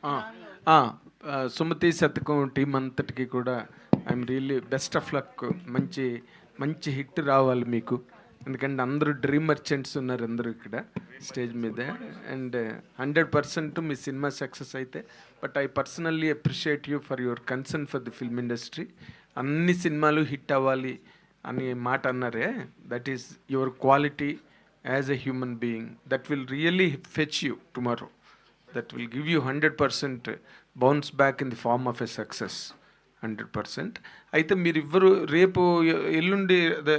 ఆ, ఆ, సుమతి శతకం టీం అంతటికి కూడా I'm really best of luck. మంచి మంచి హిట్ రావాలి మీకు, ఎందుకంటే అందరూ డ్రీమ్ మర్చెంట్స్ ఉన్నారు అందరూ ఇక్కడ స్టేజ్ మీద. అండ్ 100% మీ సినిమా సక్సెస్ అయితే. But I personally appreciate you for your concern for the film industry. అన్ని సినిమాలు హిట్ అవ్వాలి అని మాట అన్నారే, that is your quality as a human being. That will really fetch you tomorrow. That will give you 100% bounce back in the form of a success. 100%. అయితే మీరివ్వరు రేపు ఎల్లుండి అదే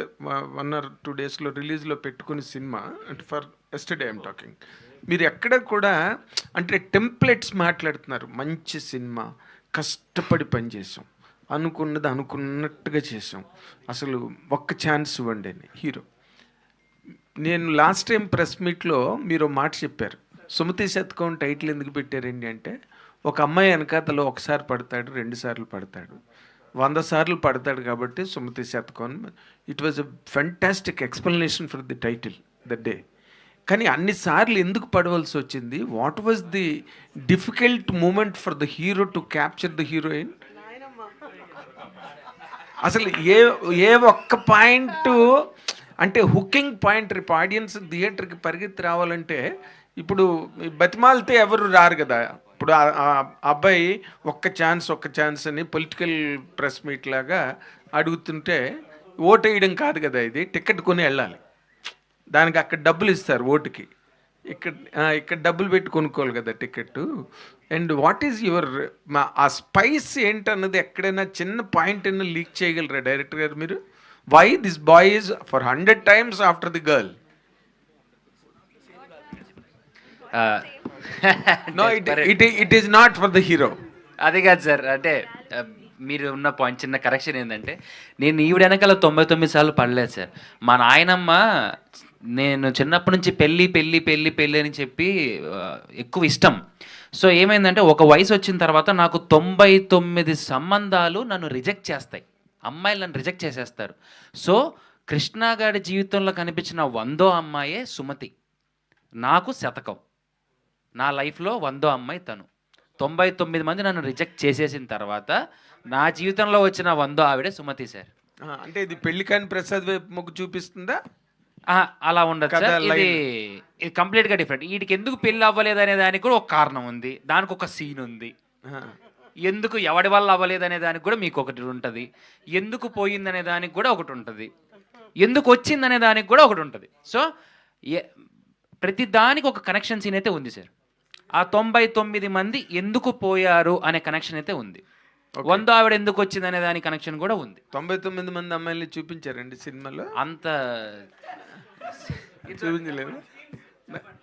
1 or 2 డేస్లో రిలీజ్లో పెట్టుకునే సినిమా అంటే ఫర్ ఎస్టర్డే ఐఎమ్ టాకింగ్, మీరు ఎక్కడ కూడా అంటే టెంప్లెట్స్ మాట్లాడుతున్నారు. మంచి సినిమా, కష్టపడి పనిచేసాం, అనుకున్నది అనుకున్నట్టుగా చేసాం, అసలు ఒక్క ఛాన్స్ ఇవ్వండి అని హీరో. నేను లాస్ట్ టైం ప్రెస్ మీట్లో మీరు మాట చెప్పారు, సుమతి శతకం టైటిల్ ఎందుకు పెట్టారండి అంటే, ఒక అమ్మాయి వెనకాతలో ఒకసారి పడతాడు, 2 సార్లు పడతాడు, 100 సార్లు పడతాడు కాబట్టి Sumathi Shatakam. It was a fantastic explanation for the title the day. కానీ అన్నిసార్లు ఎందుకు పడవలసి వచ్చింది? What was the difficult moment for the hero to capture the heroine? అసలు ఏ ఒక్క పాయింట్ అంటే హుకింగ్ పాయింట్ రేపు ఆడియన్స్ థియేటర్కి పరిగెత్తి రావాలంటే, ఇప్పుడు బతిమాలితే ఎవరు రారు కదా. ఇప్పుడు ఆ అబ్బాయి ఒక్క ఛాన్స్ అని పొలిటికల్ ప్రెస్ మీట్ లాగా అడుగుతుంటే ఓటు వేయడం కాదు కదా, ఇది టికెట్ కొని వెళ్ళాలి. దానికి అక్కడ డబ్బులు ఇస్తారు ఓటుకి, ఇక్కడ డబ్బులు పెట్టి కొనుక్కోవాలి కదా ticket. And what is your ఆ స్పైస్ ఏంటన్నది ఎక్కడైనా చిన్న పాయింట్ అయినా లీక్ చేయగలరా డైరెక్టర్ గారు మీరు? Why this boy is for 100 times after the girl? No, it is not for the hero. అది కాదు సార్, అంటే మీరు ఉన్న పాయింట్ చిన్న కరెక్షన్ ఏంటంటే, నేను ఈవిడ వెనకాల 99 సార్లు పడలేదు సార్. మా నాయనమ్మ నేను చిన్నప్పటి నుంచి పెళ్ళి పెళ్ళి పెళ్ళి పెళ్ళి అని చెప్పి ఎక్కువ ఇష్టం. సో ఏమైందంటే, ఒక వయసు వచ్చిన తర్వాత నాకు 99 సంబంధాలు నన్ను రిజెక్ట్ చేస్తాయి, అమ్మాయిలు నన్ను రిజెక్ట్ చేసేస్తారు. సో కృష్ణ గారి జీవితంలో కనిపించిన 100వ అమ్మాయే సుమతి, నాకు శతకం. నా లైఫ్లో 100వ అమ్మాయి తను. 99 మంది నన్ను రిజెక్ట్ చేసేసిన తర్వాత నా జీవితంలో వచ్చిన 100వ ఆవిడే సుమతి సార్. అంటే ఇది పెళ్లి కాని ప్రసాద్ వైపు మొగ్గు చూపిస్తుందా? అలా ఉండదు సార్, ఇది కంప్లీట్గా డిఫరెంట్. వీటికి ఎందుకు పెళ్ళి అవ్వలేదు అనే దానికి కూడా ఒక కారణం ఉంది, దానికి ఒక సీన్ ఉంది. ఎందుకు ఎవడి వల్ల అవ్వలేదు అనే దానికి కూడా మీకు ఒకటి ఉంటుంది, ఎందుకు పోయిందనే దానికి కూడా ఒకటి ఉంటుంది, ఎందుకు వచ్చిందనే దానికి కూడా ఒకటి ఉంటుంది. సో ప్రతి దానికి ఒక కనెక్షన్ సీన్ అయితే ఉంది సార్. ఆ 99 మంది ఎందుకు పోయారు అనే కనెక్షన్ అయితే ఉంది. 100 ఆవిడ ఎందుకు వచ్చింది అనే దాని కనెక్షన్ కూడా ఉంది. 99 మంది అమ్మాయిల్ని చూపించారండి సినిమాలో? అంత చూపించలేదు.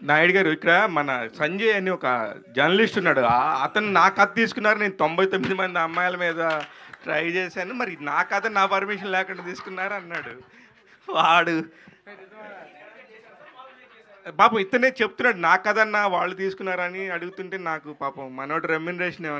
నాయుడు గారు, ఇక్కడ మన సంజయ్ అని ఒక జర్నలిస్ట్ ఉన్నాడు, అతను నా కథ తీసుకున్నారు. నేను 99 మంది అమ్మాయిల మీద ట్రై చేశాను, మరి నా కథ నా పర్మిషన్ లేకుండా తీసుకున్నారు అన్నాడు. వాడు పాపం ఇతనే చెప్తున్నాడు, నా కథ వాళ్ళు తీసుకున్నారని అడుగుతుంటే నాకు పాపం మనోడు రెమ్యునరేషన్ ఏమన్నా